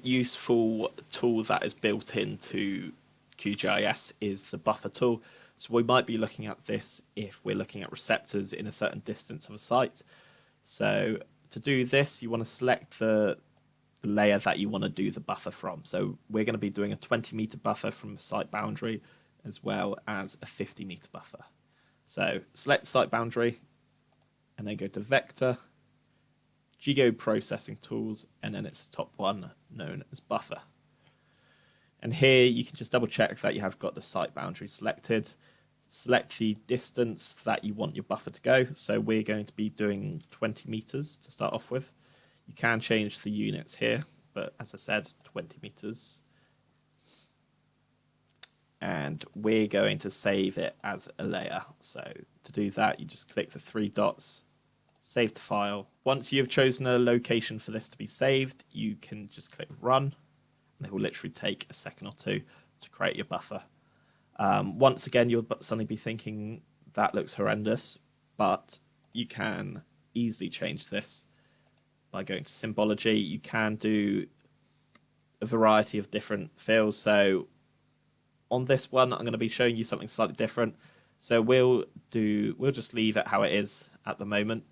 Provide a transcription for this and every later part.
useful tool that is built into QGIS is the buffer tool. So we might be looking at this if we're looking at receptors in a certain distance of a site. So to do this, you want to select the layer that you want to do the buffer from. So we're going to be doing a 20-meter buffer from the site boundary as well as a 50-meter buffer. So select site boundary and then go to Vector, Geoprocessing Tools, and then it's the top one known as Buffer. And here you can just double check that you have got the site boundary selected. Select the distance that you want your buffer to go. So we're going to be doing 20 meters to start off with. You can change the units here, but as I said, 20 meters. And we're going to save it as a layer. So to do that, you just click the three dots, save the file. Once you've chosen a location for this to be saved, you can just click run, and it will literally take a second or two to create your buffer. Once again, you'll suddenly be thinking that looks horrendous, but you can easily change this by going to symbology. You can do a variety of different fills. So on this one, I'm going to be showing you something slightly different. So we'll just leave it how it is at the moment.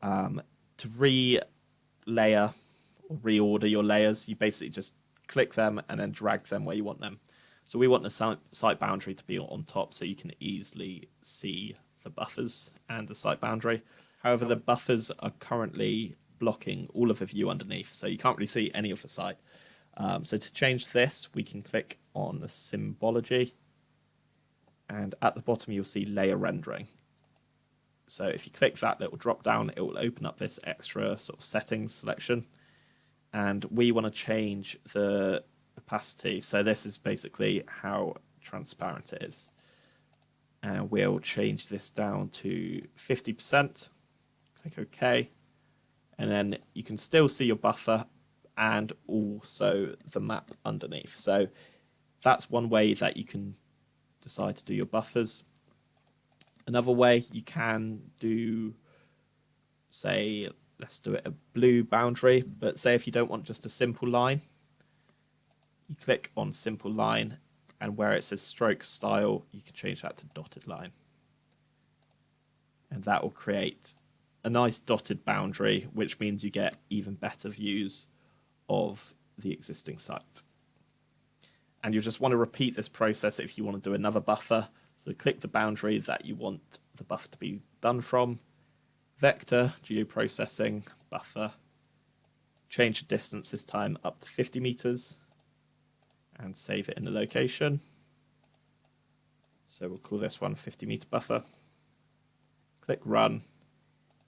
To re-layer or reorder your layers, you basically just click them and then drag them where you want them. So we want the site boundary to be on top so you can easily see the buffers and the site boundary. However, the buffers are currently blocking all of the view underneath, so you can't really see any of the site. So to change this, we can click on the symbology, and at the bottom you'll see layer rendering. So if you click that little drop down, it will open up this extra sort of settings selection, and we want to change the opacity. So this is basically how transparent it is, and we'll change this down to 50%. Click OK, and then you can still see your buffer and also the map underneath. So that's one way that you can decide to do your buffers. Another way you can do, say, let's do it a blue boundary, but say if you don't want just a simple line, you click on simple line, and where it says stroke style, you can change that to dotted line. And that will create a nice dotted boundary, which means you get even better views of the existing site. And you just want to repeat this process if you want to do another buffer. So click the boundary that you want the buffer to be done from, Vector, Geoprocessing, Buffer, change the distance this time up to 50 meters, and save it in the location. So we'll call this one 50-meter buffer. Click run,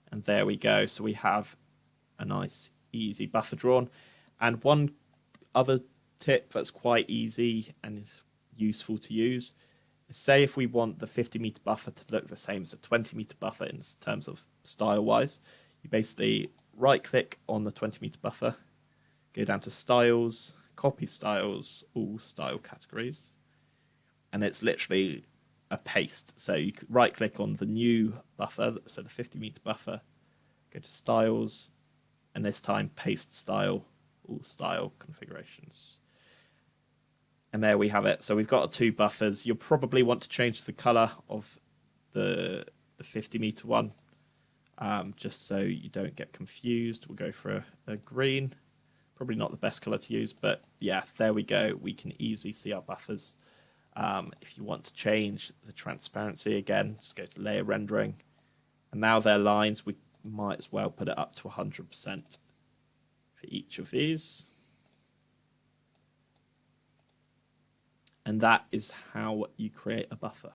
and there we go. So we have a nice, easy buffer drawn. And one other tip that's quite easy and is useful to use is, say if we want the 50-meter buffer to look the same as a 20-meter buffer in terms of style-wise, you basically right-click on the 20-meter buffer, go down to Styles, Copy Styles, all style categories, and it's literally a paste. So you right-click on the new buffer, so the 50-meter buffer, go to Styles, and this time paste style, all style configurations. And there we have it. So we've got two buffers. You'll probably want to change the color of the 50-meter one, just so you don't get confused. We'll go for a green. Probably not the best color to use, but yeah, there we go. We can easily see our buffers. If you want to change the transparency again, just go to layer rendering. And now they're lines. We might as well put it up to 100% for each of these. And that is how you create a buffer.